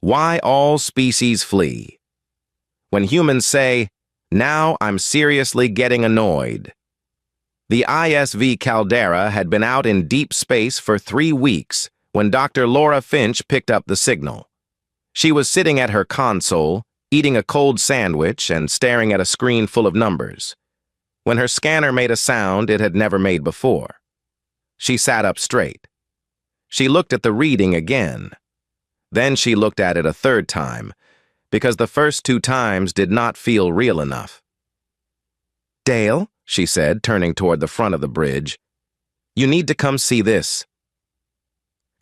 Why all species flee. When humans say, "Now I'm seriously getting annoyed." The ISV Caldera had been out in deep space for 3 weeks when Dr. Laura Finch picked up the signal. She was sitting at her console, eating a cold sandwich and staring at a screen full of numbers, when her scanner made a sound it had never made before. She sat up straight. She looked at the reading again. Then she looked at it a third time, because the first 2 times did not feel real enough. "Dale," she said, turning toward the front of the bridge, "you need to come see this."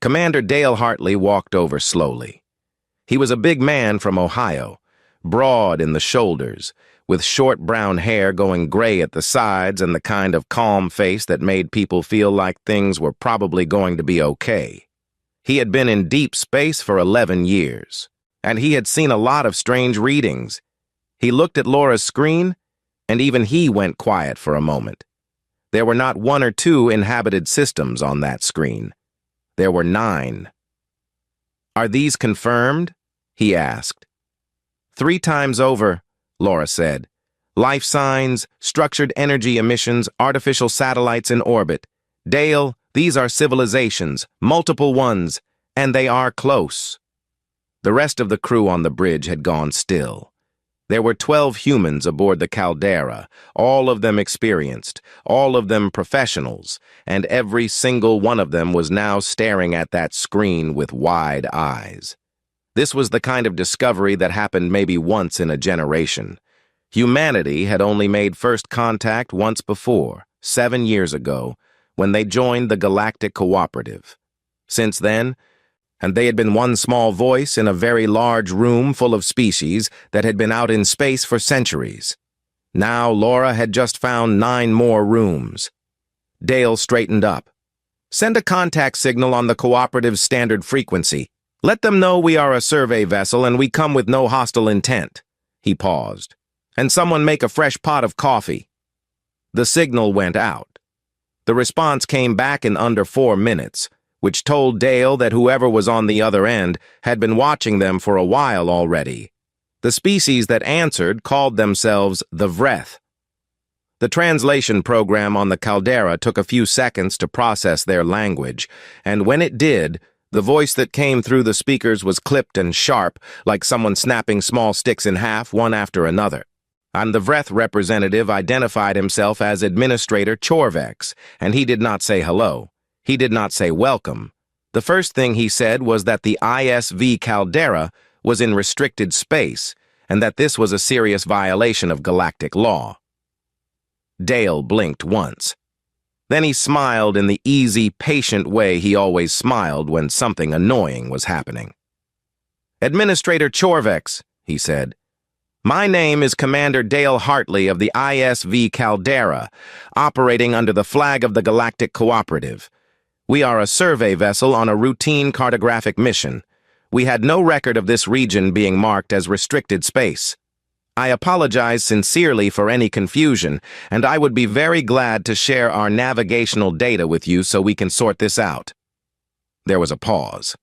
Commander Dale Hartley walked over slowly. He was a big man from Ohio, broad in the shoulders, with short brown hair going gray at the sides and the kind of calm face that made people feel like things were probably going to be okay. He had been in deep space for 11 years, and he had seen a lot of strange readings. He looked at Laura's screen, and even he went quiet for a moment. There were not 1 or 2 inhabited systems on that screen. There were 9. "Are these confirmed?" he asked. "3 times over," Laura said. "Life signs, structured energy emissions, artificial satellites in orbit. Dale, these are civilizations, multiple ones, and they are close." The rest of the crew on the bridge had gone still. There were 12 humans aboard the Caldera, all of them experienced, all of them professionals, and every single one of them was now staring at that screen with wide eyes. This was the kind of discovery that happened maybe once in a generation. Humanity had only made first contact once before, 7 years ago, when they joined the Galactic Cooperative. Since then, and they had been one small voice in a very large room full of species that had been out in space for centuries. Now Laura had just found 9 more rooms. Dale straightened up. "Send a contact signal on the Cooperative's standard frequency. Let them know we are a survey vessel and we come with no hostile intent." He paused. "And someone make a fresh pot of coffee." The signal went out. The response came back in under 4 minutes, which told Dale that whoever was on the other end had been watching them for a while already. The species that answered called themselves the Vreth. The translation program on the Caldera took a few seconds to process their language, and when it did, the voice that came through the speakers was clipped and sharp, like someone snapping small sticks in half, one after another. And the Vreth representative identified himself as Administrator Chorvex, and he did not say hello. He did not say welcome. The first thing he said was that the ISV Caldera was in restricted space, and that this was a serious violation of galactic law. Dale blinked once. Then he smiled in the easy, patient way he always smiled when something annoying was happening. "Administrator Chorvex," he said. "My name is Commander Dale Hartley of the ISV Caldera, operating under the flag of the Galactic Cooperative. We are a survey vessel on a routine cartographic mission. We had no record of this region being marked as restricted space. I apologize sincerely for any confusion, and I would be very glad to share our navigational data with you so we can sort this out." There was a pause.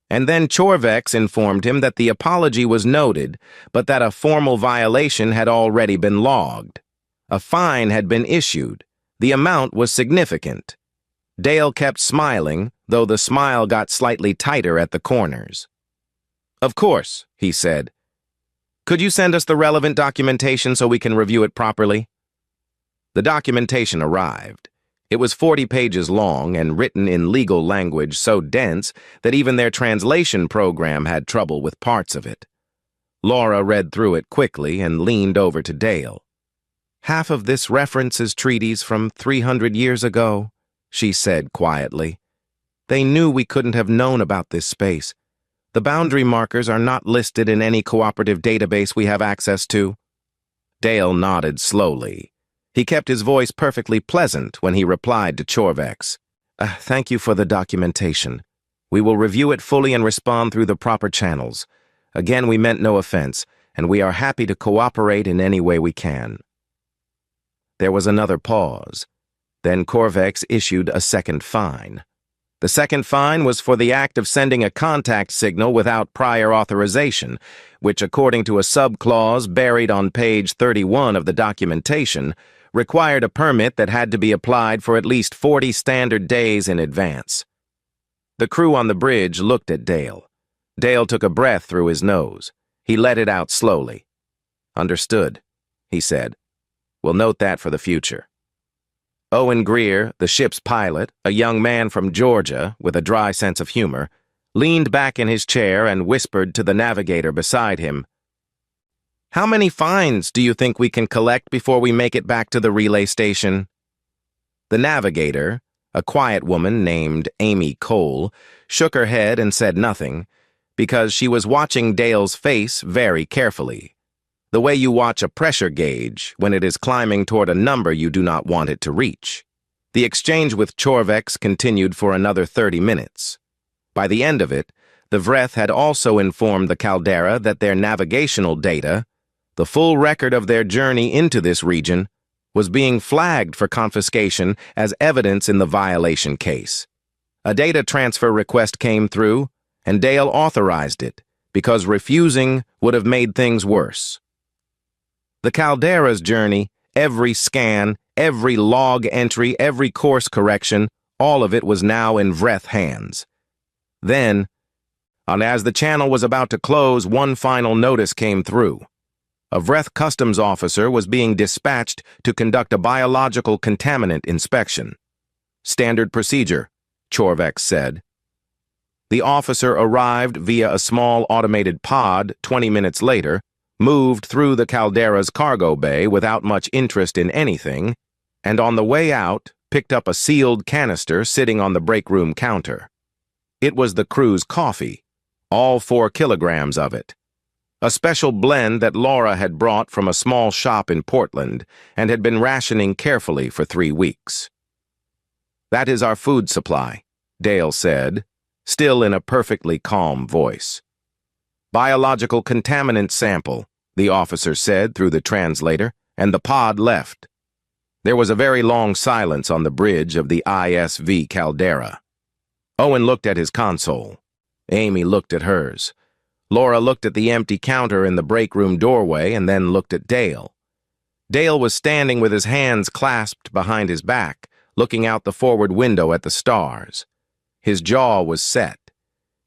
And then Chorvex informed him that the apology was noted, but that a formal violation had already been logged. A fine had been issued. The amount was significant. Dale kept smiling, though the smile got slightly tighter at the corners. "Of course," he said. "Could you send us the relevant documentation so we can review it properly?" The documentation arrived. It was 40 pages long and written in legal language so dense that even their translation program had trouble with parts of it. Laura read through it quickly and leaned over to Dale. "Half of this references treaties from 300 years ago," she said quietly. "They knew we couldn't have known about this space. The boundary markers are not listed in any cooperative database we have access to." Dale nodded slowly. He kept his voice perfectly pleasant when he replied to Chorvex. "Thank you for the documentation. We will review it fully and respond through the proper channels. Again, we meant no offense, and we are happy to cooperate in any way we can." There was another pause. Then Chorvex issued a second fine. The second fine was for the act of sending a contact signal without prior authorization, which, according to a subclause buried on page 31 of the documentation, required a permit that had to be applied for at least 40 standard days in advance. The crew on the bridge looked at Dale. Dale took a breath through his nose. He let it out slowly. "Understood," he said. "We'll note that for the future." Owen Greer, the ship's pilot, a young man from Georgia with a dry sense of humor, leaned back in his chair and whispered to the navigator beside him, "How many fines do you think we can collect before we make it back to the relay station?" The navigator, a quiet woman named Amy Cole, shook her head and said nothing, because she was watching Dale's face very carefully, the way you watch a pressure gauge when it is climbing toward a number you do not want it to reach. The exchange with Chorvex continued for another 30 minutes. By the end of it, the Vreth had also informed the Caldera that their navigational data, the full record of their journey into this region, was being flagged for confiscation as evidence in the violation case. A data transfer request came through, and Dale authorized it, because refusing would have made things worse. The Caldera's journey, every scan, every log entry, every course correction, all of it was now in Vreth hands. Then, as the channel was about to close, one final notice came through. A Vreth customs officer was being dispatched to conduct a biological contaminant inspection. "Standard procedure," Chorvex said. The officer arrived via a small automated pod 20 minutes later, moved through the Caldera's cargo bay without much interest in anything, and on the way out, picked up a sealed canister sitting on the break room counter. It was the crew's coffee, all 4 kilograms of it. A special blend that Laura had brought from a small shop in Portland and had been rationing carefully for 3 weeks. "That is our food supply," Dale said, still in a perfectly calm voice. "Biological contaminant sample," the officer said through the translator, and the pod left. There was a very long silence on the bridge of the ISV Caldera. Owen looked at his console. Amy looked at hers. Laura looked at the empty counter in the break room doorway and then looked at Dale. Dale was standing with his hands clasped behind his back, looking out the forward window at the stars. His jaw was set.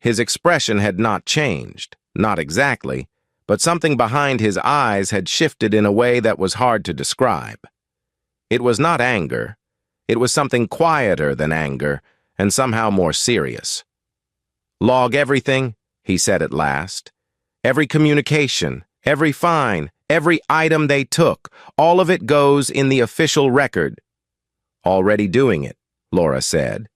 His expression had not changed, not exactly, but something behind his eyes had shifted in a way that was hard to describe. It was not anger. It was something quieter than anger, and somehow more serious. "Log everything," he said at last. "Every communication, every fine, every item they took, all of it goes in the official record." "Already doing it," Laura said.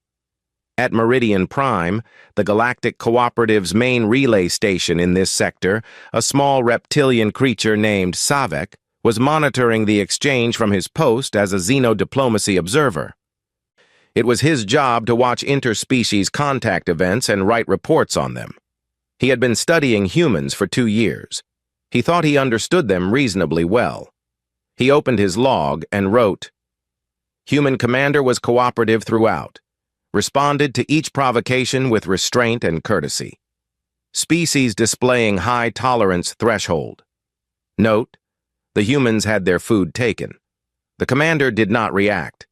At Meridian Prime, the Galactic Cooperative's main relay station in this sector, a small reptilian creature named Savek was monitoring the exchange from his post as a xenodiplomacy observer. It was his job to watch interspecies contact events and write reports on them. He had been studying humans for 2 years. He thought he understood them reasonably well. He opened his log and wrote, "Human commander was cooperative throughout. Responded to each provocation with restraint and courtesy. Species displaying high tolerance threshold. Note, the humans had their food taken. The commander did not react.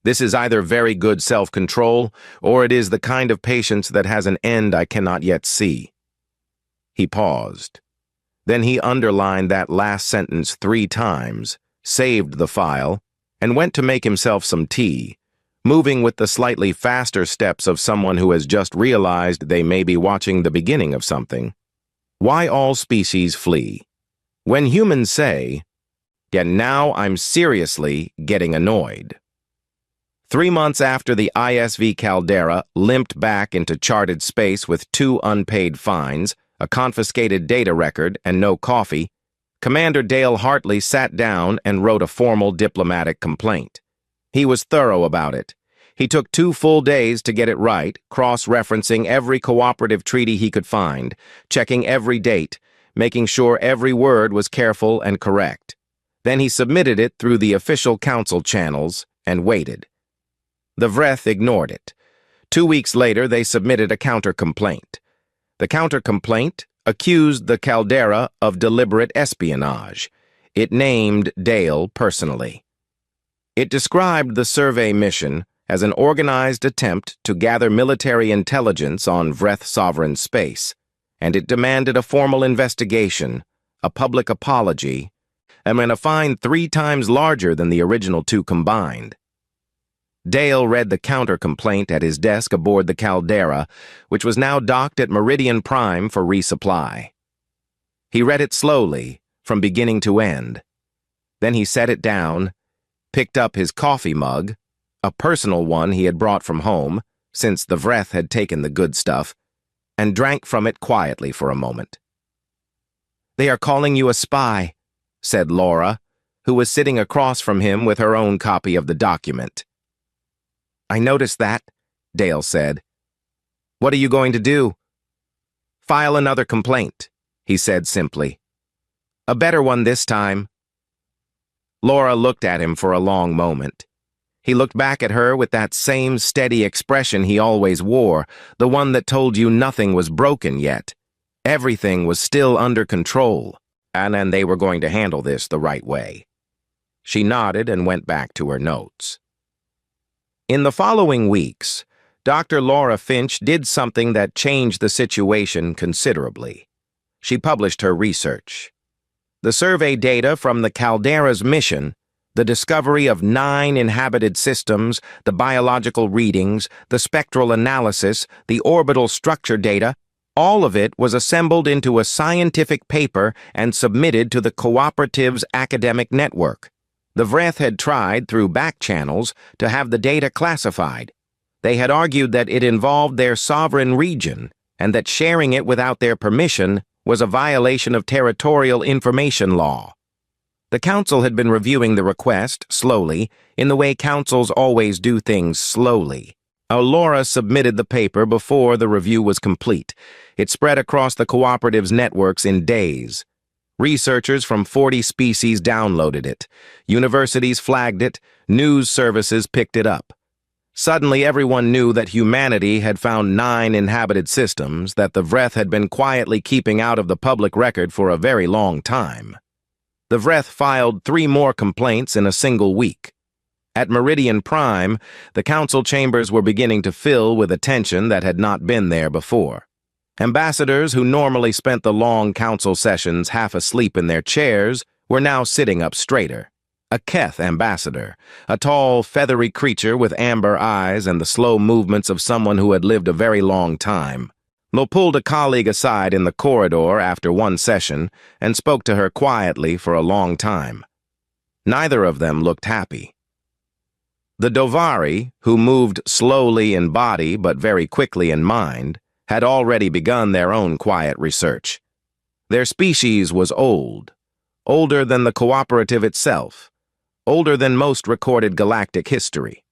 This is either very good self-control, or it is the kind of patience that has an end I cannot yet see." He paused. Then he underlined that last sentence 3 times, saved the file, and went to make himself some tea, moving with the slightly faster steps of someone who has just realized they may be watching the beginning of something. Why all species flee? When humans say, "And now I'm seriously getting annoyed." 3 months after the ISV Caldera limped back into charted space with 2 unpaid fines, a confiscated data record, and no coffee, Commander Dale Hartley sat down and wrote a formal diplomatic complaint. He was thorough about it. He took 2 full days to get it right, cross-referencing every cooperative treaty he could find, checking every date, making sure every word was careful and correct. Then he submitted it through the official council channels and waited. The Vreth ignored it. 2 weeks later, they submitted a counter-complaint. The counter-complaint accused the Caldera of deliberate espionage. It named Dale personally. It described the survey mission as an organized attempt to gather military intelligence on Vreth sovereign space, and it demanded a formal investigation, a public apology, and a fine 3 times larger than the original 2 combined. Dale read the counter-complaint at his desk aboard the Caldera, which was now docked at Meridian Prime for resupply. He read it slowly, from beginning to end. Then he set it down, picked up his coffee mug, a personal one he had brought from home, since the Vreth had taken the good stuff, and drank from it quietly for a moment. "They are calling you a spy," said Laura, who was sitting across from him with her own copy of the document. "I noticed that," Dale said. "What are you going to do?" "File another complaint," he said simply. "A better one this time." Laura looked at him for a long moment. He looked back at her with that same steady expression he always wore, the one that told you nothing was broken yet. Everything was still under control, and they were going to handle this the right way. She nodded and went back to her notes. In the following weeks, Dr. Laura Finch did something that changed the situation considerably. She published her research. The survey data from the Caldera's mission, the discovery of 9 inhabited systems, the biological readings, the spectral analysis, the orbital structure data, all of it was assembled into a scientific paper and submitted to the Cooperative's academic network. The Vreth had tried, through back channels, to have the data classified. They had argued that it involved their sovereign region, and that sharing it without their permission was a violation of territorial information law. The council had been reviewing the request, slowly, in the way councils always do things slowly. Laura submitted the paper before the review was complete. It spread across the Cooperative's networks in days. Researchers from 40 species downloaded it. Universities flagged it. News services picked it up. Suddenly, everyone knew that humanity had found 9 inhabited systems that the Vreth had been quietly keeping out of the public record for a very long time. The Vreth filed 3 more complaints in a single week. At Meridian Prime, the council chambers were beginning to fill with attention that had not been there before. Ambassadors who normally spent the long council sessions half asleep in their chairs were now sitting up straighter. A Keth ambassador, a tall, feathery creature with amber eyes and the slow movements of someone who had lived a very long time. Lo pulled a colleague aside in the corridor after one session and spoke to her quietly for a long time. Neither of them looked happy. The Dovari, who moved slowly in body but very quickly in mind, had already begun their own quiet research. Their species was old, older than the Cooperative itself, older than most recorded galactic history.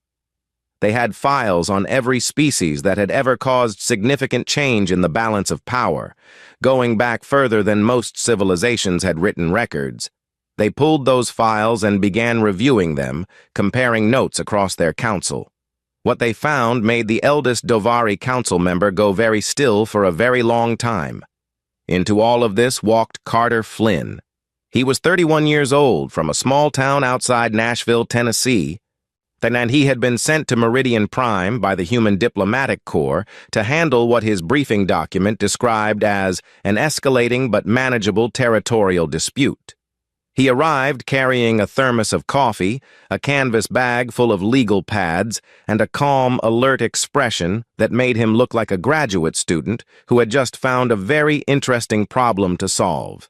They had files on every species that had ever caused significant change in the balance of power, going back further than most civilizations had written records. They pulled those files and began reviewing them, comparing notes across their council. What they found made the eldest Dovari council member go very still for a very long time. Into all of this walked Carter Flynn. He was 31 years old, from a small town outside Nashville, Tennessee, and he had been sent to Meridian Prime by the Human Diplomatic Corps to handle what his briefing document described as an escalating but manageable territorial dispute. He arrived carrying a thermos of coffee, a canvas bag full of legal pads, and a calm, alert expression that made him look like a graduate student who had just found a very interesting problem to solve.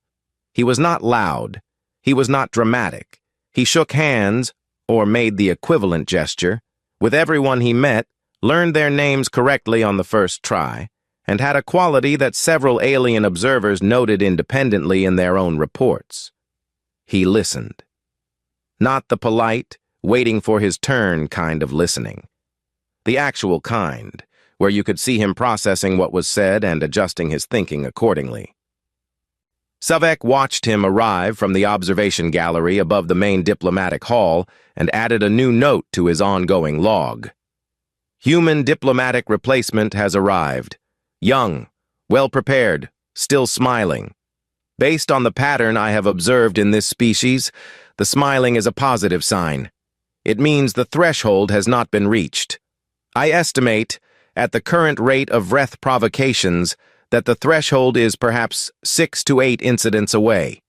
He was not loud. He was not dramatic. He shook hands, or made the equivalent gesture, with everyone he met, learned their names correctly on the first try, and had a quality that several alien observers noted independently in their own reports. He listened. Not the polite, waiting for his turn kind of listening. The actual kind, where you could see him processing what was said and adjusting his thinking accordingly. Savek watched him arrive from the observation gallery above the main diplomatic hall and added a new note to his ongoing log. Human diplomatic replacement has arrived. Young, well-prepared, still smiling. Based on the pattern I have observed in this species, the smiling is a positive sign. It means the threshold has not been reached. I estimate, at the current rate of Vreth provocations, that the threshold is perhaps 6 to 8 incidents away.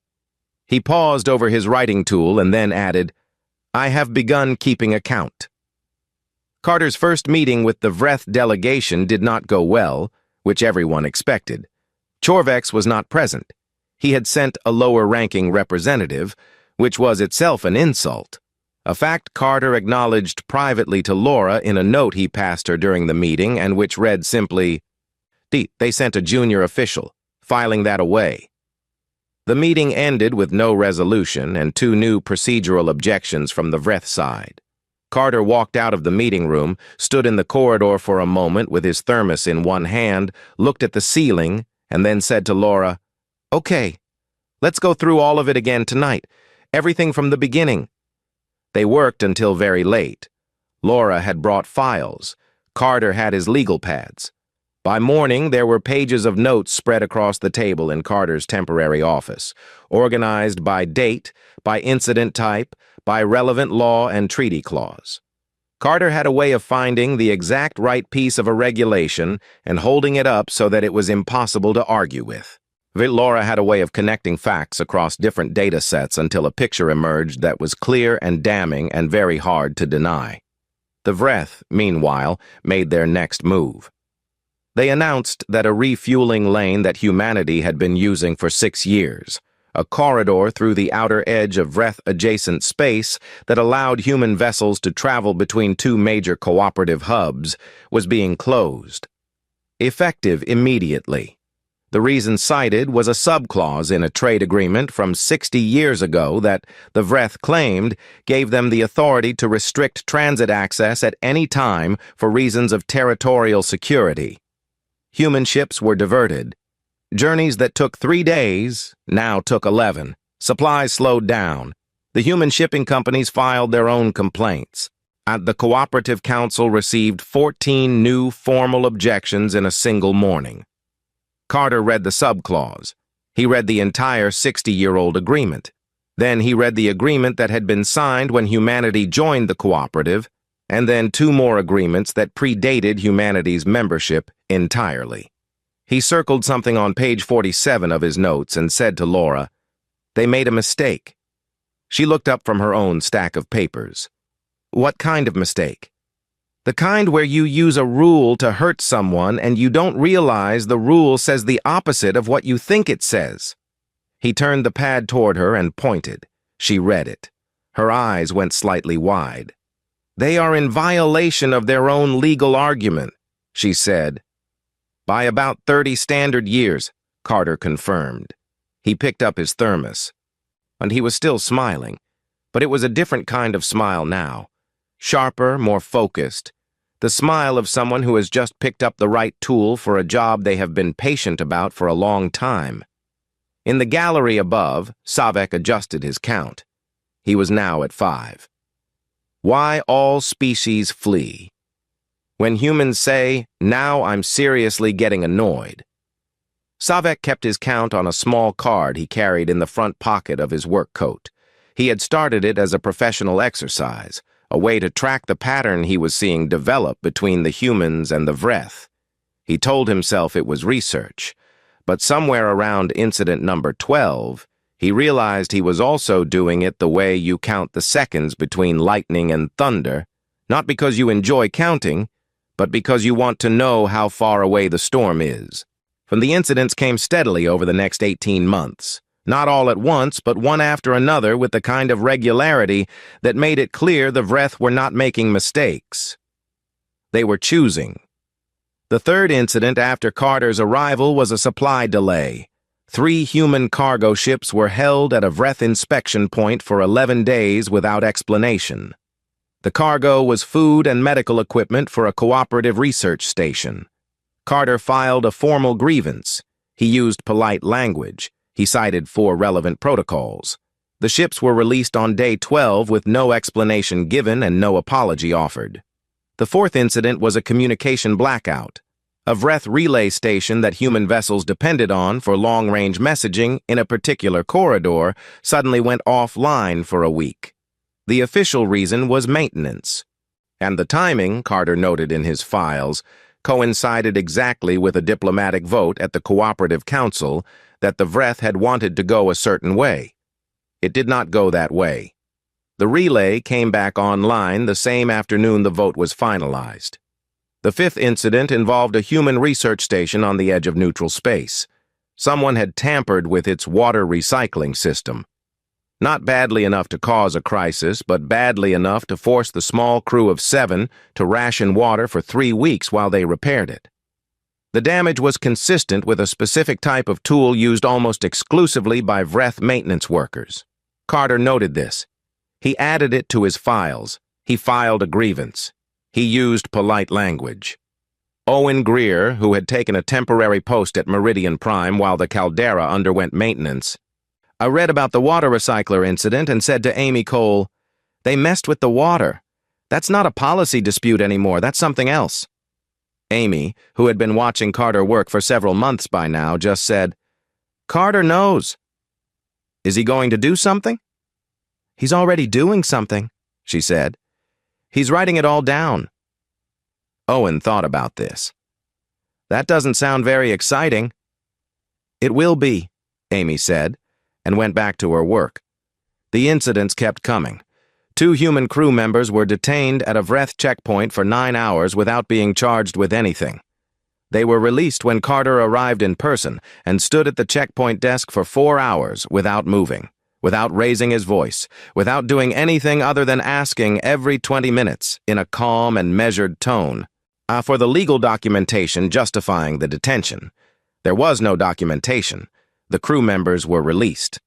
He paused over his writing tool and then added, I have begun keeping account. Carter's first meeting with the Vreth delegation did not go well, which everyone expected. Chorvex was not present. He had sent a lower-ranking representative, which was itself an insult. A fact Carter acknowledged privately to Laura in a note he passed her during the meeting and which read simply, They sent a junior official, filing that away. The meeting ended with no resolution and 2 new procedural objections from the Vreth side. Carter walked out of the meeting room, stood in the corridor for a moment with his thermos in one hand, looked at the ceiling, and then said to Laura, Okay, let's go through all of it again tonight, everything from the beginning. They worked until very late. Laura had brought files. Carter had his legal pads. By morning, there were pages of notes spread across the table in Carter's temporary office, organized by date, by incident type, by relevant law and treaty clause. Carter had a way of finding the exact right piece of a regulation and holding it up so that it was impossible to argue with. Laura had a way of connecting facts across different data sets until a picture emerged that was clear and damning and very hard to deny. The Vreth, meanwhile, made their next move. They announced that a refueling lane that humanity had been using for 6 years, a corridor through the outer edge of Vreth-adjacent space that allowed human vessels to travel between 2 major cooperative hubs, was being closed. Effective immediately. The reason cited was a subclause in a trade agreement from 60 years ago that, the Vreth claimed, gave them the authority to restrict transit access at any time for reasons of territorial security. Human ships were diverted. Journeys that took 3 days now took 11. Supplies slowed down. The human shipping companies filed their own complaints. The Cooperative Council received 14 new formal objections in a single morning. Carter read the subclause. He read the entire 60-year-old agreement. Then he read the agreement that had been signed when humanity joined the cooperative, and then 2 more agreements that predated humanity's membership entirely. He circled something on page 47 of his notes and said to Laura, They made a mistake. She looked up from her own stack of papers. What kind of mistake? The kind where you use a rule to hurt someone and you don't realize the rule says the opposite of what you think it says. He turned the pad toward her and pointed. She read it. Her eyes went slightly wide. They are in violation of their own legal argument, she said. By about 30 standard years, Carter confirmed. He picked up his thermos. And he was still smiling, but it was a different kind of smile now. Sharper, more focused. The smile of someone who has just picked up the right tool for a job they have been patient about for a long time. In the gallery above, Savek adjusted his count. He was now at 5. Why all species flee. When humans say, now I'm seriously getting annoyed. Savek kept his count on a small card he carried in the front pocket of his work coat. He had started it as a professional exercise, a way to track the pattern he was seeing develop between the humans and the Vreth. He told himself it was research, but somewhere around incident number 12, he realized he was also doing it the way you count the seconds between lightning and thunder, not because you enjoy counting, but because you want to know how far away the storm is. From the incidents came steadily over the next 18 months, not all at once, but one after another with the kind of regularity that made it clear the Vreth were not making mistakes. They were choosing. The third incident after Carter's arrival was a supply delay. 3 human cargo ships were held at a Vreth inspection point for 11 days without explanation. The cargo was food and medical equipment for a cooperative research station. Carter filed a formal grievance. He used polite language. He cited 4 relevant protocols. The ships were released on day 12 with no explanation given and no apology offered. The fourth incident was a communication blackout. A Vreth relay station that human vessels depended on for long-range messaging in a particular corridor suddenly went offline for a week. The official reason was maintenance. And the timing, Carter noted in his files, coincided exactly with a diplomatic vote at the Cooperative Council that the Vreth had wanted to go a certain way. It did not go that way. The relay came back online the same afternoon the vote was finalized. The fifth incident involved a human research station on the edge of neutral space. Someone had tampered with its water recycling system. Not badly enough to cause a crisis, but badly enough to force the small crew of 7 to ration water for 3 weeks while they repaired it. The damage was consistent with a specific type of tool used almost exclusively by Vreth maintenance workers. Carter noted this. He added it to his files. He filed a grievance. He used polite language. Owen Greer, who had taken a temporary post at Meridian Prime while the caldera underwent maintenance, I read about the water recycler incident and said to Amy Cole, "They messed with the water. That's not a policy dispute anymore, that's something else." Amy, who had been watching Carter work for several months by now, just said, "Carter knows." "Is he going to do something?" "He's already doing something," she said. "He's writing it all down." Owen thought about this. "That doesn't sound very exciting." "It will be," Amy said, and went back to her work. The incidents kept coming. 2 human crew members were detained at a Vreth checkpoint for 9 hours without being charged with anything. They were released when Carter arrived in person and stood at the checkpoint desk for 4 hours without moving, without raising his voice, without doing anything other than asking every 20 minutes in a calm and measured tone for the legal documentation justifying the detention. There was no documentation. The crew members were released.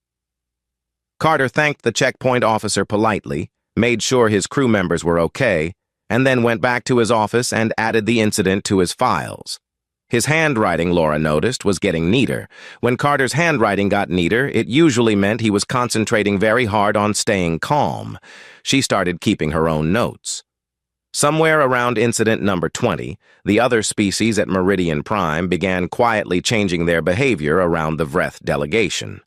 Carter thanked the checkpoint officer politely, made sure his crew members were okay, and then went back to his office and added the incident to his files. His handwriting, Laura noticed, was getting neater. When Carter's handwriting got neater, it usually meant he was concentrating very hard on staying calm. She started keeping her own notes. Somewhere around incident number 20, the other species at Meridian Prime began quietly changing their behavior around the Vreth delegation.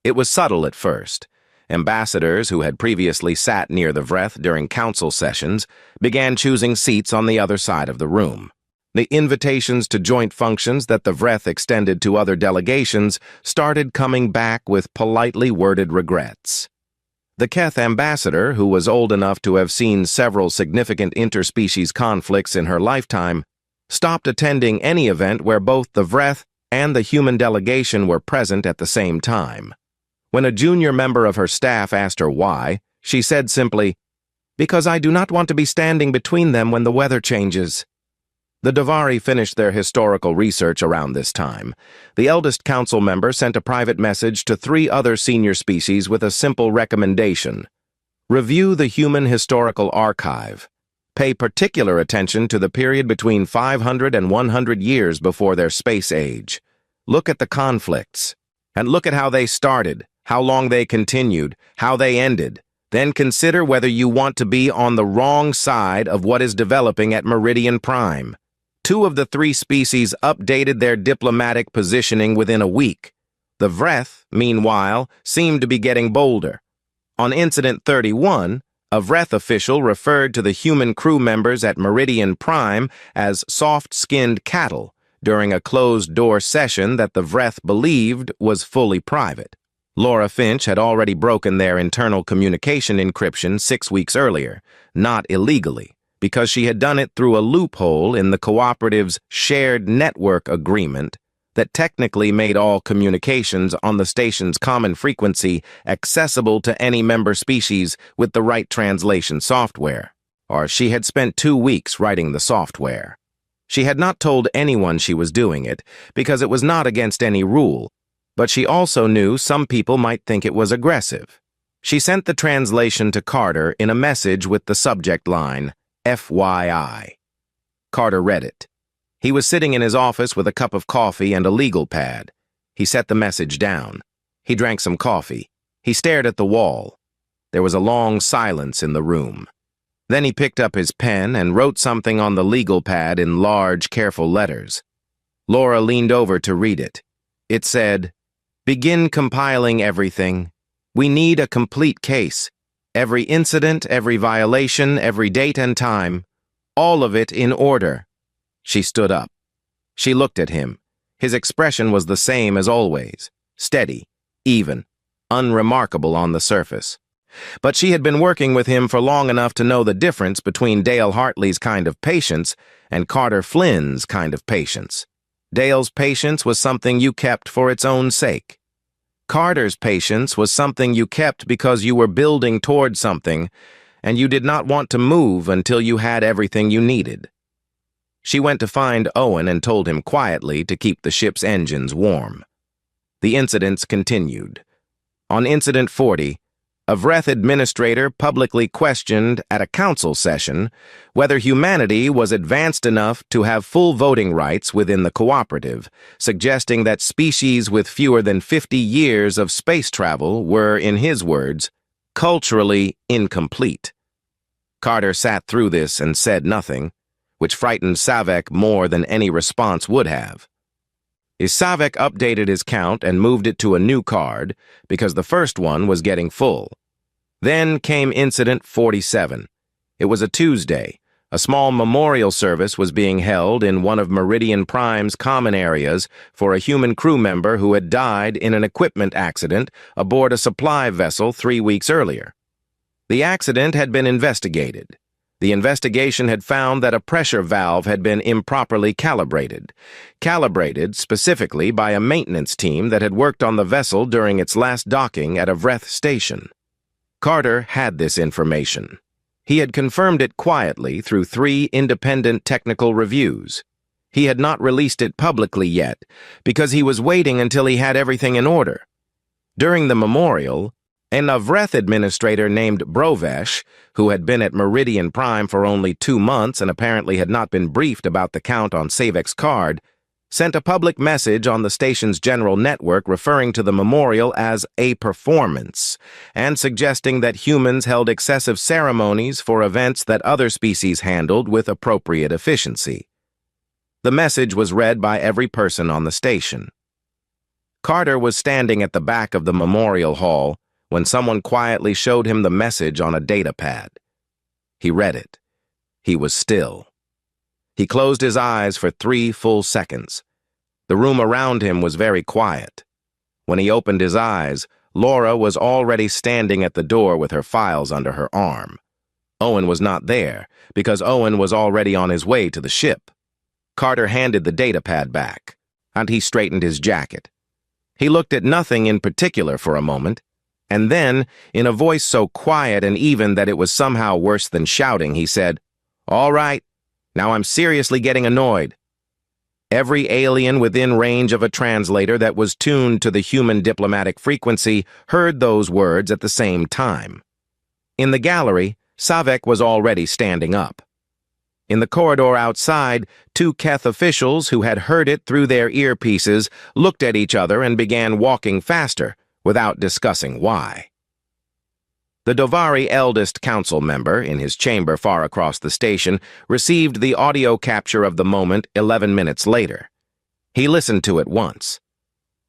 It was subtle at first. Ambassadors who had previously sat near the Vreth during council sessions began choosing seats on the other side of the room. The invitations to joint functions that the Vreth extended to other delegations started coming back with politely worded regrets. The Keth ambassador, who was old enough to have seen several significant interspecies conflicts in her lifetime, stopped attending any event where both the Vreth and the human delegation were present at the same time. When a junior member of her staff asked her why, she said simply, "Because I do not want to be standing between them when the weather changes." The Davari finished their historical research around this time. The eldest council member sent a private message to 3 other senior species with a simple recommendation. Review the Human Historical Archive. Pay particular attention to the period between 500 and 100 years before their space age. Look at the conflicts. And look at how they started, how long they continued, how they ended. Then consider whether you want to be on the wrong side of what is developing at Meridian Prime. 2 of the 3 species updated their diplomatic positioning within a week. The Vreth, meanwhile, seemed to be getting bolder. On Incident 31, a Vreth official referred to the human crew members at Meridian Prime as soft-skinned cattle during a closed-door session that the Vreth believed was fully private. Laura Finch had already broken their internal communication encryption 6 weeks earlier, not illegally, because she had done it through a loophole in the cooperative's shared network agreement that technically made all communications on the station's common frequency accessible to any member species with the right translation software. Or she had spent 2 weeks writing the software. She had not told anyone she was doing it, because it was not against any rule, but she also knew some people might think it was aggressive. She sent the translation to Carter in a message with the subject line, FYI. Carter read it. He was sitting in his office with a cup of coffee and a legal pad. He set the message down. He drank some coffee. He stared at the wall. There was a long silence in the room. Then he picked up his pen and wrote something on the legal pad in large, careful letters. Laura leaned over to read it. It said, "Begin compiling everything. We need a complete case. Every incident, every violation, every date and time. All of it in order." She stood up. She looked at him. His expression was the same as always, steady, even, unremarkable on the surface. But she had been working with him for long enough to know the difference between Dale Hartley's kind of patience and Carter Flynn's kind of patience. Dale's patience was something you kept for its own sake. Carter's patience was something you kept because you were building toward something, and you did not want to move until you had everything you needed. She went to find Owen and told him quietly to keep the ship's engines warm. The incidents continued. On Incident 40, a Vreth administrator publicly questioned at a council session whether humanity was advanced enough to have full voting rights within the cooperative, suggesting that species with fewer than 50 years of space travel were, in his words, culturally incomplete. Carter sat through this and said nothing, which frightened Savek more than any response would have. Savek updated his count and moved it to a new card because the first one was getting full. Then came Incident 47. It was a Tuesday. A small memorial service was being held in one of Meridian Prime's common areas for a human crew member who had died in an equipment accident aboard a supply vessel 3 weeks earlier. The accident had been investigated. The investigation had found that a pressure valve had been improperly calibrated specifically by a maintenance team that had worked on the vessel during its last docking at a Vreth station. Carter had this information. He had confirmed it quietly through 3 independent technical reviews. He had not released it publicly yet because he was waiting until he had everything in order. During the memorial, a Vreth administrator named Brovesh, who had been at Meridian Prime for only 2 months and apparently had not been briefed about the count on Savek's card, sent a public message on the station's general network referring to the memorial as a performance and suggesting that humans held excessive ceremonies for events that other species handled with appropriate efficiency. The message was read by every person on the station. Carter was standing at the back of the memorial hall when someone quietly showed him the message on a data pad. He read it. He was still. He closed his eyes for 3 full seconds. The room around him was very quiet. When he opened his eyes, Laura was already standing at the door with her files under her arm. Owen was not there, because Owen was already on his way to the ship. Carter handed the data pad back, and he straightened his jacket. He looked at nothing in particular for a moment, and then, in a voice so quiet and even that it was somehow worse than shouting, he said, "All right, now I'm seriously getting annoyed." Every alien within range of a translator that was tuned to the human diplomatic frequency heard those words at the same time. In the gallery, Savek was already standing up. In the corridor outside, 2 Keth officials who had heard it through their earpieces looked at each other and began walking faster, without discussing why. The Dovari eldest council member, in his chamber far across the station, received the audio capture of the moment 11 minutes later. He listened to it once.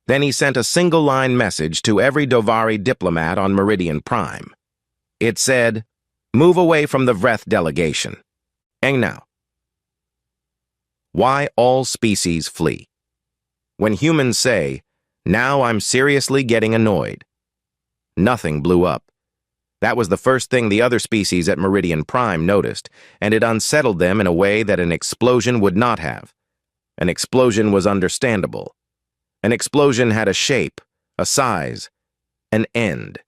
Then he sent a single-line message to every Dovari diplomat on Meridian Prime. It said, "Move away from the Vreth delegation. And now." Why all species flee. When humans say, "Now I'm seriously getting annoyed," nothing blew up. That was the first thing the other species at Meridian Prime noticed, and it unsettled them in a way that an explosion would not have. An explosion was understandable. An explosion had a shape, a size, an end.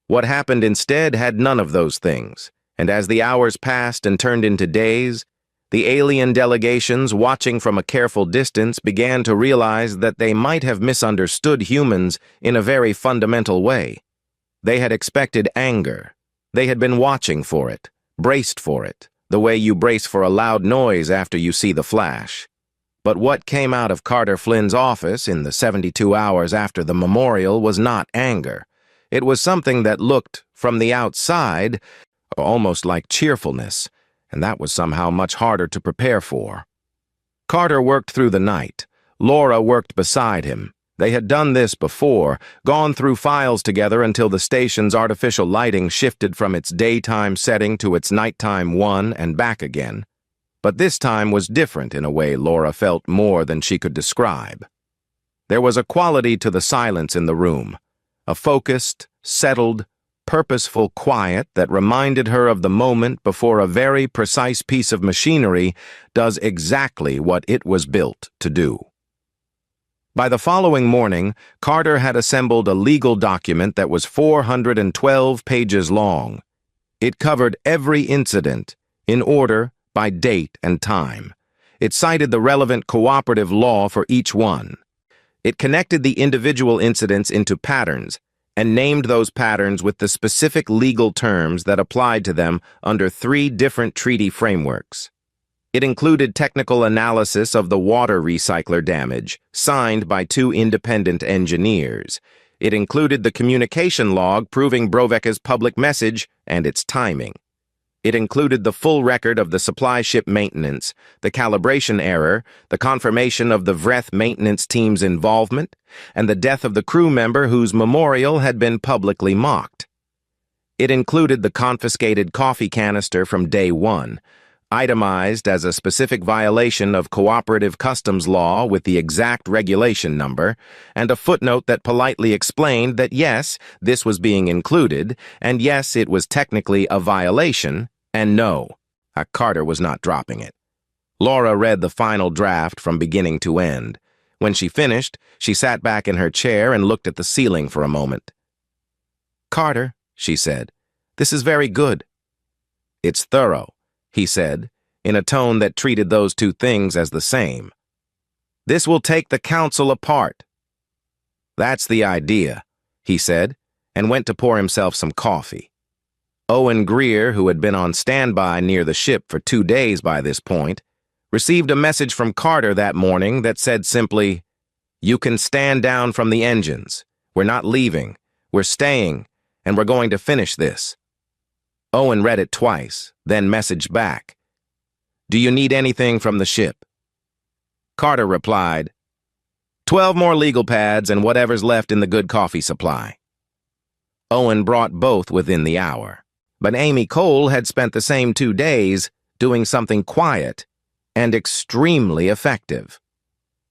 What happened instead had none of those things, and as the hours passed and turned into days, the alien delegations watching from a careful distance began to realize that they might have misunderstood humans in a very fundamental way. They had expected anger. They had been watching for it, braced for it, the way you brace for a loud noise after you see the flash. But what came out of Carter Flynn's office in the 72 hours after the memorial was not anger. It was something that looked, from the outside, almost like cheerfulness, and that was somehow much harder to prepare for. Carter worked through the night. Laura worked beside him. They had done this before, gone through files together until the station's artificial lighting shifted from its daytime setting to its nighttime one and back again. But this time was different in a way Laura felt more than she could describe. There was a quality to the silence in the room, a focused, settled, purposeful quiet that reminded her of the moment before a very precise piece of machinery does exactly what it was built to do. By the following morning, Carter had assembled a legal document that was 412 pages long. It covered every incident, in order, by date and time. It cited the relevant cooperative law for each one. It connected the individual incidents into patterns and named those patterns with the specific legal terms that applied to them under 3 different treaty frameworks. It included technical analysis of the water recycler damage, signed by 2 independent engineers. It included the communication log proving Broveka's public message and its timing. It included the full record of the supply ship maintenance, the calibration error, the confirmation of the Vreth maintenance team's involvement, and the death of the crew member whose memorial had been publicly mocked. It included the confiscated coffee canister from day 1, itemized as a specific violation of cooperative customs law with the exact regulation number, and a footnote that politely explained that yes, this was being included, and yes, it was technically a violation, and no, Carter was not dropping it. Laura read the final draft from beginning to end. When she finished, she sat back in her chair and looked at the ceiling for a moment. "Carter," she said, "this is very good." "It's thorough," he said, in a tone that treated those 2 things as the same. "This will take the council apart." "That's the idea," he said, and went to pour himself some coffee. Owen Greer, who had been on standby near the ship for 2 days by this point, received a message from Carter that morning that said simply, "You can stand down from the engines. We're not leaving. We're staying, and we're going to finish this." Owen read it twice, then messaged back, "Do you need anything from the ship?" Carter replied, 12 more legal pads and whatever's left in the good coffee supply." Owen brought both within the hour. But Amy Cole had spent the same 2 days doing something quiet and extremely effective.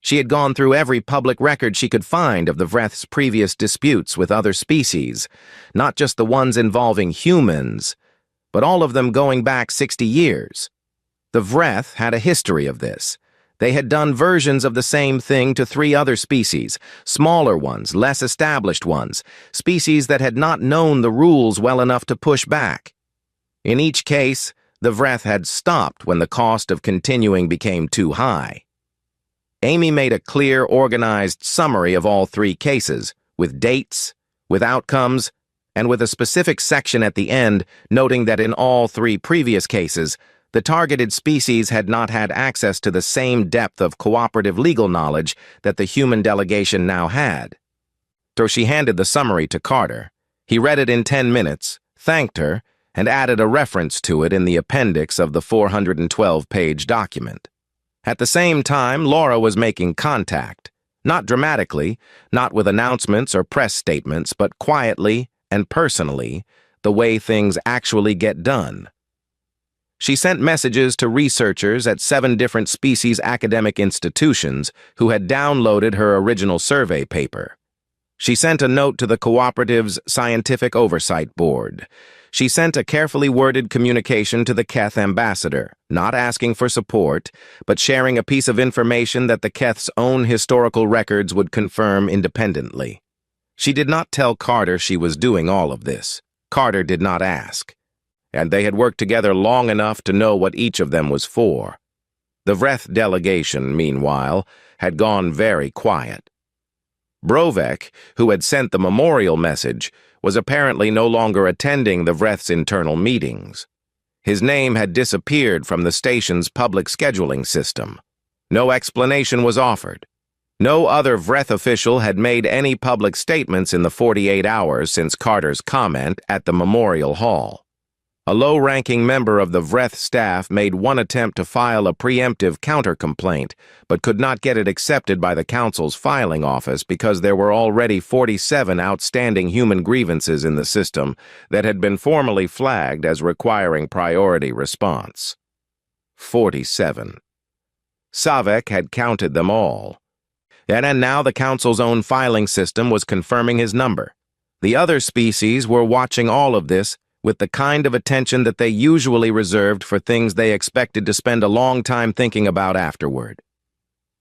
She had gone through every public record she could find of the Vreth's previous disputes with other species, not just the ones involving humans, but all of them going back 60 years. The Vreth had a history of this. They had done versions of the same thing to 3 other species, smaller ones, less established ones, species that had not known the rules well enough to push back. In each case, the Vreth had stopped when the cost of continuing became too high. Amy made a clear, organized summary of all 3 cases, with dates, with outcomes, and with a specific section at the end noting that in all 3 previous cases, the targeted species had not had access to the same depth of cooperative legal knowledge that the human delegation now had. So she handed the summary to Carter. He read it in 10 minutes, thanked her, and added a reference to it in the appendix of the 412-page document. At the same time, Laura was making contact, not dramatically, not with announcements or press statements, but quietly and personally, the way things actually get done. She sent messages to researchers at 7 different species academic institutions who had downloaded her original survey paper. She sent a note to the cooperative's Scientific Oversight Board. She sent a carefully worded communication to the Keth ambassador, not asking for support, but sharing a piece of information that the Keth's own historical records would confirm independently. She did not tell Carter she was doing all of this. Carter did not ask. And they had worked together long enough to know what each of them was for. The Vreth delegation, meanwhile, had gone very quiet. Brovek, who had sent the memorial message, was apparently no longer attending the Vreth's internal meetings. His name had disappeared from the station's public scheduling system. No explanation was offered. No other Vreth official had made any public statements in the 48 hours since Carter's comment at the memorial hall. A low-ranking member of the Vreth staff made one attempt to file a preemptive counter-complaint, but could not get it accepted by the Council's filing office because there were already 47 outstanding human grievances in the system that had been formally flagged as requiring priority response. 47. Savek had counted them all. And now the Council's own filing system was confirming his number. The other species were watching all of this with the kind of attention that they usually reserved for things they expected to spend a long time thinking about afterward.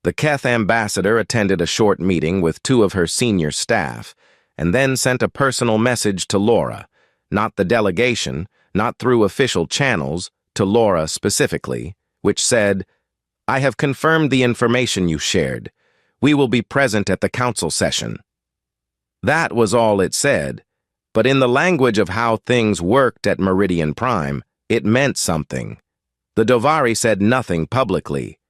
The Keth ambassador attended a short meeting with two of her senior staff, and then sent a personal message to Laura, not the delegation, not through official channels, to Laura specifically, which said, "I have confirmed the information you shared. We will be present at the council session." That was all it said, but in the language of how things worked at Meridian Prime, it meant something. The Dovari said nothing publicly,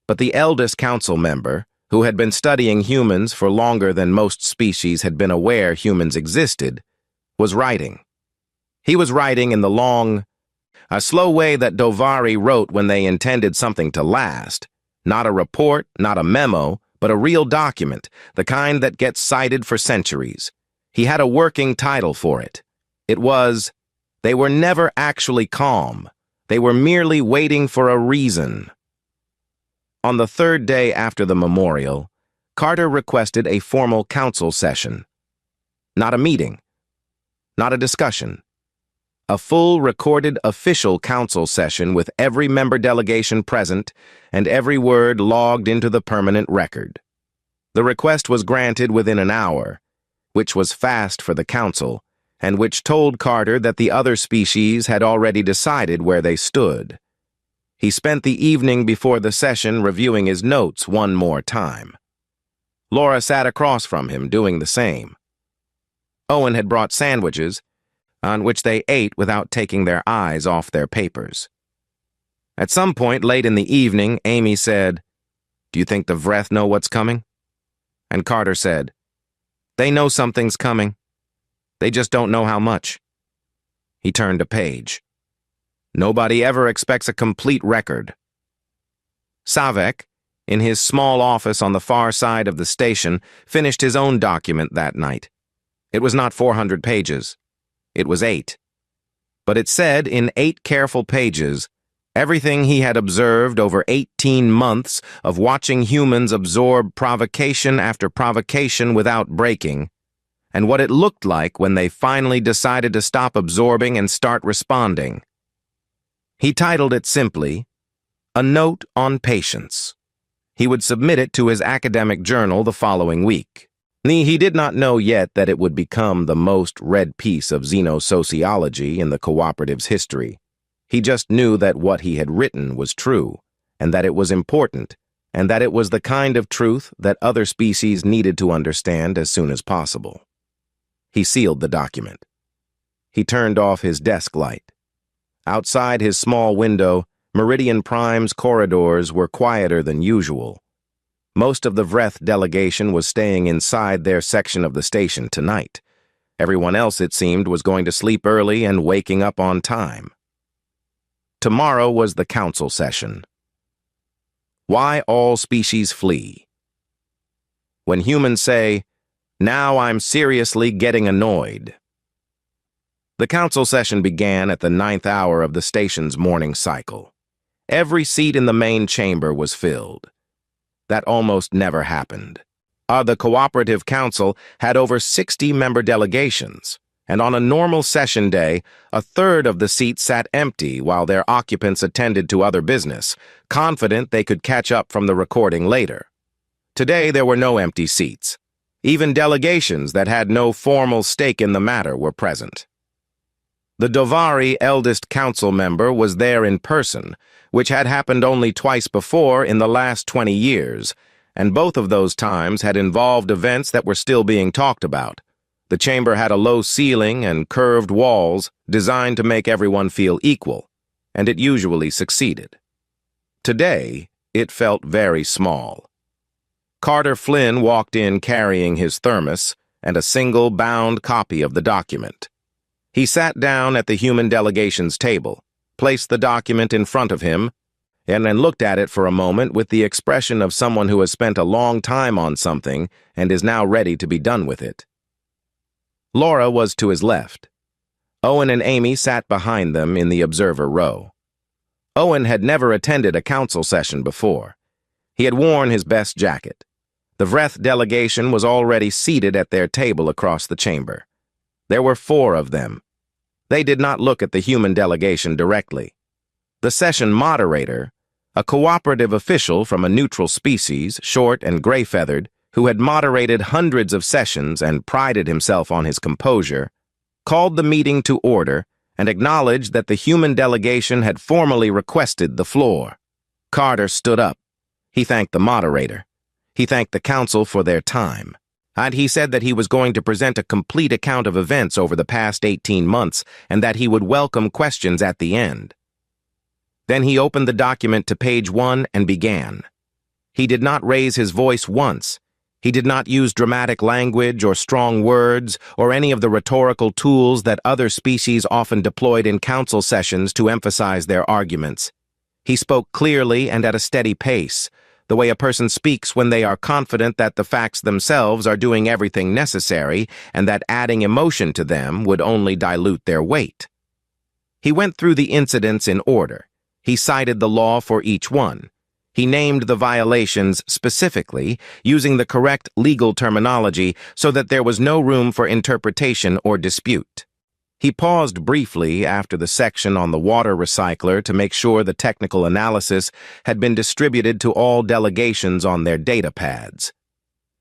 but the eldest council member, who had been studying humans for longer than most species had been aware humans existed, was writing. He was writing in a slow way that Dovari wrote when they intended something to last. Not a report, not a memo, but a real document, the kind that gets cited for centuries. He had a working title for it. It was, "They were never actually calm. They were merely waiting for a reason." On the third day after the memorial, Carter requested a formal council session. Not a meeting. Not a discussion. A full recorded official council session with every member delegation present and every word logged into the permanent record. The request was granted within an hour, which was fast for the council, and which told Carter that the other species had already decided where they stood. He spent the evening before the session reviewing his notes one more time. Laura sat across from him, doing the same. Owen had brought sandwiches, on which they ate without taking their eyes off their papers. At some point late in the evening, Amy said, "Do you think the Vreth know what's coming?" And Carter said, "They know something's coming. They just don't know how much." He turned a page. Nobody ever expects a complete record. Savek, in his small office on the far side of the station, finished his own document that night. It was not 400 pages. It was 8. But it said in 8 careful pages everything he had observed over 18 months of watching humans absorb provocation after provocation without breaking, and what it looked like when they finally decided to stop absorbing and start responding. He titled it simply, "A Note on Patience." He would submit it to his academic journal the following week. He did not know yet that it would become the most read piece of xenosociology in the cooperative's history. He just knew that what he had written was true, and that it was important, and that it was the kind of truth that other species needed to understand as soon as possible. He sealed the document. He turned off his desk light. Outside his small window, Meridian Prime's corridors were quieter than usual. Most of the Vreth delegation was staying inside their section of the station tonight. Everyone else, it seemed, was going to sleep early and waking up on time. Tomorrow was the council session. Why all species flee? When humans say, "Now I'm seriously getting annoyed." The council session began at the 9th hour of the station's morning cycle. Every seat in the main chamber was filled. That almost never happened. The Cooperative Council had over 60 member delegations, and on a normal session day, a third of the seats sat empty while their occupants attended to other business, confident they could catch up from the recording later. Today, there were no empty seats. Even delegations that had no formal stake in the matter were present. The Dovari eldest council member was there in person, which had happened only twice before in the last 20 years, and both of those times had involved events that were still being talked about. The chamber had a low ceiling and curved walls designed to make everyone feel equal, and it usually succeeded. Today, it felt very small. Carter Flynn walked in carrying his thermos and a single bound copy of the document. He sat down at the human delegation's table, placed the document in front of him, and then looked at it for a moment with the expression of someone who has spent a long time on something and is now ready to be done with it. Laura was to his left. Owen and Amy sat behind them in the observer row. Owen had never attended a council session before. He had worn his best jacket. The Vreth delegation was already seated at their table across the chamber. There were 4 of them. They did not look at the human delegation directly. The session moderator, a cooperative official from a neutral species, short and gray-feathered, who had moderated hundreds of sessions and prided himself on his composure, called the meeting to order and acknowledged that the human delegation had formally requested the floor. Carter stood up. He thanked the moderator. He thanked the council for their time. And he said that he was going to present a complete account of events over the past 18 months and that he would welcome questions at the end. Then he opened the document to page 1 and began. He did not raise his voice once. He did not use dramatic language or strong words or any of the rhetorical tools that other species often deployed in council sessions to emphasize their arguments. He spoke clearly and at a steady pace, the way a person speaks when they are confident that the facts themselves are doing everything necessary and that adding emotion to them would only dilute their weight. He went through the incidents in order. He cited the law for each one. He named the violations specifically, using the correct legal terminology so that there was no room for interpretation or dispute. He paused briefly after the section on the water recycler to make sure the technical analysis had been distributed to all delegations on their data pads.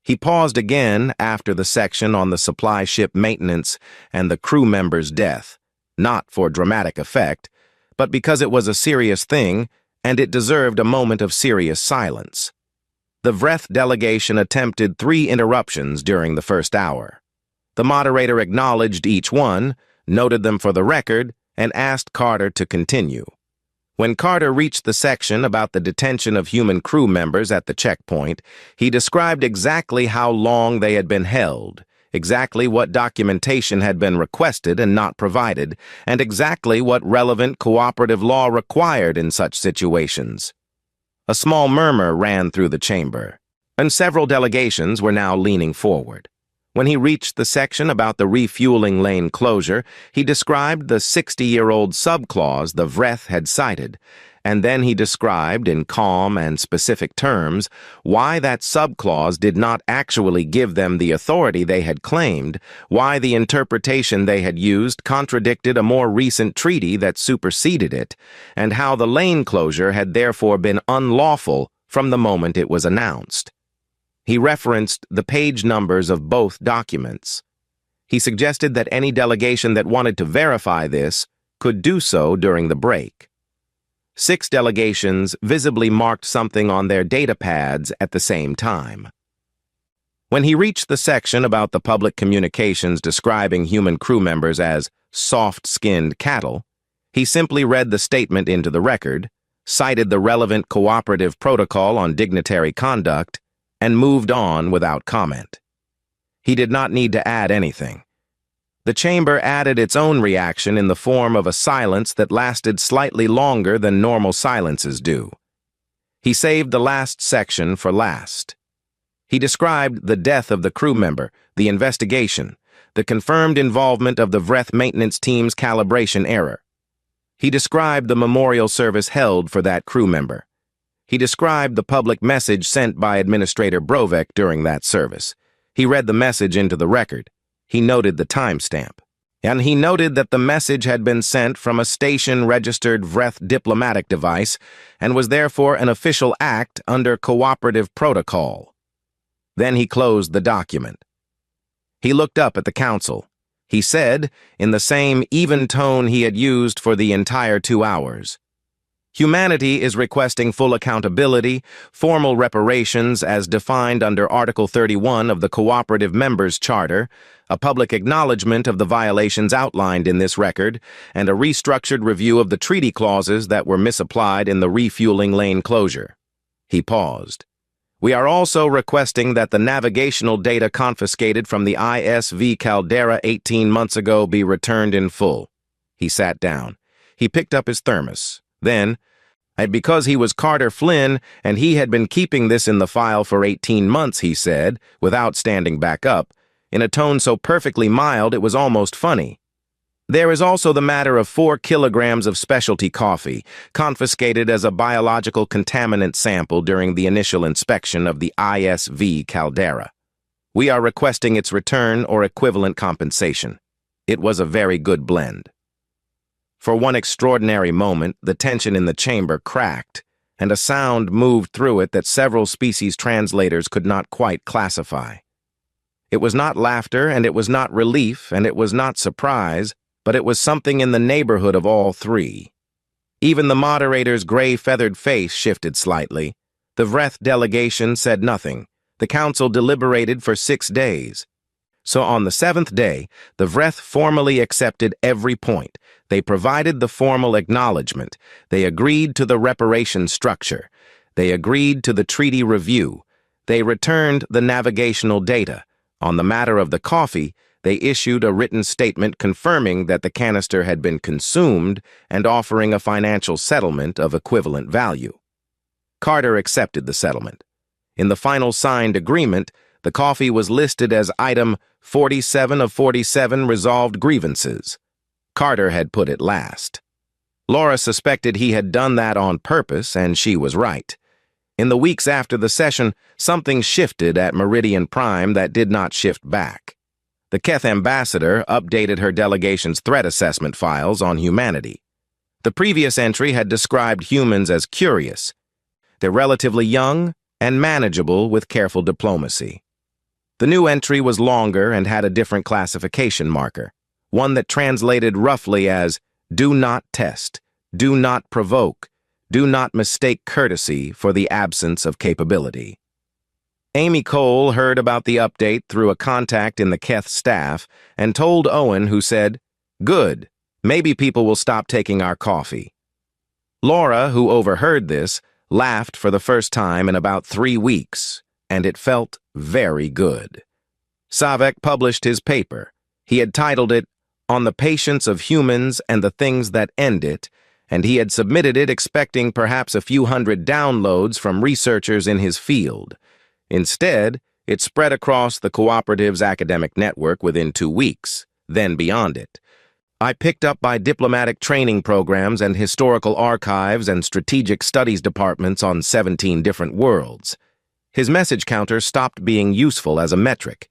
He paused again after the section on the supply ship maintenance and the crew member's death, not for dramatic effect, but because it was a serious thing and it deserved a moment of serious silence. The Vreth delegation attempted 3 interruptions during the first hour. The moderator acknowledged each one, noted them for the record, and asked Carter to continue. When Carter reached the section about the detention of human crew members at the checkpoint, he described exactly how long they had been held, exactly what documentation had been requested and not provided, and exactly what relevant cooperative law required in such situations. A small murmur ran through the chamber, and several delegations were now leaning forward. When he reached the section about the refueling lane closure, he described the 60-year-old subclause the Vreth had cited, and then he described, in calm and specific terms, why that subclause did not actually give them the authority they had claimed, why the interpretation they had used contradicted a more recent treaty that superseded it, and how the lane closure had therefore been unlawful from the moment it was announced. He referenced the page numbers of both documents. He suggested that any delegation that wanted to verify this could do so during the break. 6 delegations visibly marked something on their data pads at the same time. When he reached the section about the public communications describing human crew members as soft-skinned cattle, he simply read the statement into the record, cited the relevant cooperative protocol on dignitary conduct, and moved on without comment. He did not need to add anything. The chamber added its own reaction in the form of a silence that lasted slightly longer than normal silences do. He saved the last section for last. He described the death of the crew member, the investigation, the confirmed involvement of the Vreth maintenance team's calibration error. He described the memorial service held for that crew member. He described the public message sent by Administrator Brovek during that service. He read the message into the record. He noted the timestamp. And he noted that the message had been sent from a station-registered Vreth diplomatic device and was therefore an official act under cooperative protocol. Then he closed the document. He looked up at the council. He said, in the same even tone he had used for the entire 2 hours, "Humanity is requesting full accountability, formal reparations as defined under Article 31 of the Cooperative Members' Charter, a public acknowledgement of the violations outlined in this record, and a restructured review of the treaty clauses that were misapplied in the refueling lane closure." He paused. We are also requesting that the navigational data confiscated from the ISV Caldera 18 months ago be returned in full. He sat down. He picked up his thermos. Then, because he was Carter Flynn and he had been keeping this in the file for 18 months, he said, without standing back up, in a tone so perfectly mild it was almost funny. There is also the matter of 4 kilograms of specialty coffee, confiscated as a biological contaminant sample during the initial inspection of the ISV Caldera. We are requesting its return or equivalent compensation. It was a very good blend. For one extraordinary moment, the tension in the chamber cracked, and a sound moved through it that several species translators could not quite classify. It was not laughter, and it was not relief, and it was not surprise, but it was something in the neighborhood of all three. Even the moderator's gray-feathered face shifted slightly. The Vreth delegation said nothing. The council deliberated for 6 days. So on the 7th day, the Vreth formally accepted every point. They provided the formal acknowledgement. They agreed to the reparation structure. They agreed to the treaty review. They returned the navigational data. On the matter of the coffee, they issued a written statement confirming that the canister had been consumed and offering a financial settlement of equivalent value. Carter accepted the settlement. In the final signed agreement, the coffee was listed as item 47 of 47 resolved grievances. Carter had put it last. Laura suspected he had done that on purpose, and she was right. In the weeks after the session, something shifted at Meridian Prime that did not shift back. The Keth ambassador updated her delegation's threat assessment files on humanity. The previous entry had described humans as curious. They're relatively young and manageable with careful diplomacy. The new entry was longer and had a different classification marker, one that translated roughly as "do not test, do not provoke, do not mistake courtesy for the absence of capability." Amy Cole heard about the update through a contact in the Keth staff and told Owen, who said, "Good, maybe people will stop taking our coffee." Laura, who overheard this, laughed for the first time in about 3 weeks, and it felt very good. Savek published his paper. He had titled it, "On the Patience of Humans and the Things That End It," and he had submitted it expecting perhaps a few hundred downloads from researchers in his field. Instead, it spread across the cooperative's academic network within 2 weeks, then beyond it. I picked up by diplomatic training programs and historical archives and strategic studies departments on 17 different worlds. His message counter stopped being useful as a metric.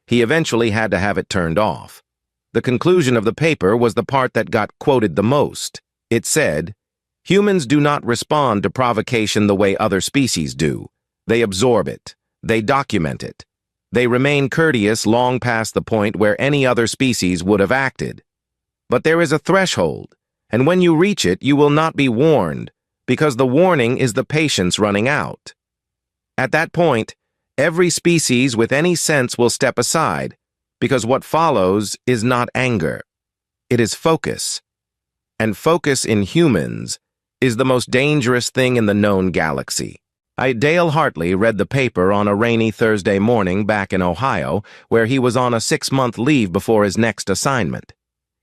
He eventually had to have it turned off. The conclusion of the paper was the part that got quoted the most. It said, "Humans do not respond to provocation the way other species do. They absorb it. They document it. They remain courteous long past the point where any other species would have acted. But there is a threshold, and when you reach it, you will not be warned, because the warning is the patience running out. At that point, every species with any sense will step aside, because what follows is not anger. It is focus. And focus in humans is the most dangerous thing in the known galaxy." Dale Hartley read the paper on a rainy Thursday morning back in Ohio, where he was on a 6-month leave before his next assignment.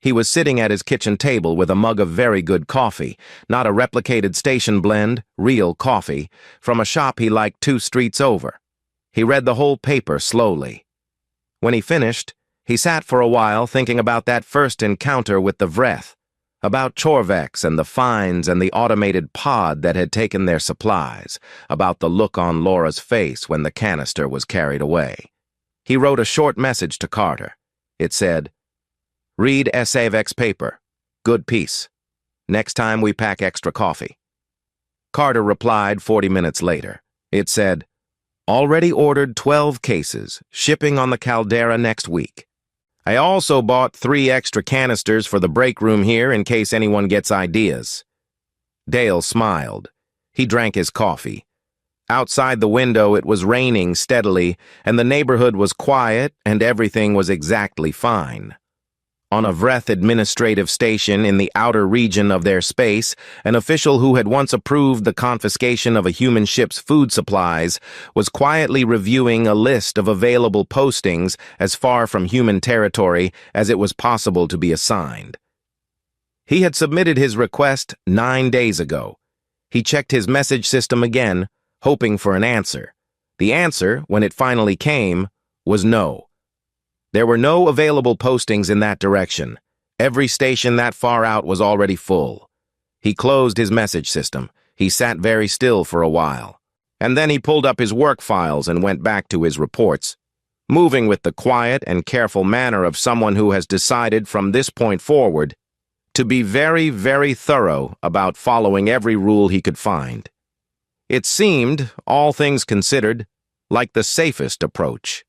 He was sitting at his kitchen table with a mug of very good coffee, not a replicated station blend, real coffee, from a shop he liked 2 streets over. He read the whole paper slowly. When he finished, he sat for a while thinking about that first encounter with the Vreth, about Chorvex and the fines and the automated pod that had taken their supplies, about the look on Laura's face when the canister was carried away. He wrote a short message to Carter. It said, "Read Savek's paper. Good piece. Next time we pack extra coffee." Carter replied 40 minutes later. It said, "Already ordered 12 cases, shipping on the Caldera next week. I also bought 3 extra canisters for the break room here in case anyone gets ideas." Dale smiled. He drank his coffee. Outside the window it was raining steadily, and the neighborhood was quiet, and everything was exactly fine. On a Vreth administrative station in the outer region of their space, an official who had once approved the confiscation of a human ship's food supplies was quietly reviewing a list of available postings as far from human territory as it was possible to be assigned. He had submitted his request 9 days ago. He checked his message system again, hoping for an answer. The answer, when it finally came, was no. There were no available postings in that direction. Every station that far out was already full. He closed his message system. He sat very still for a while. And then he pulled up his work files and went back to his reports, moving with the quiet and careful manner of someone who has decided from this point forward to be very, very thorough about following every rule he could find. It seemed, all things considered, like the safest approach.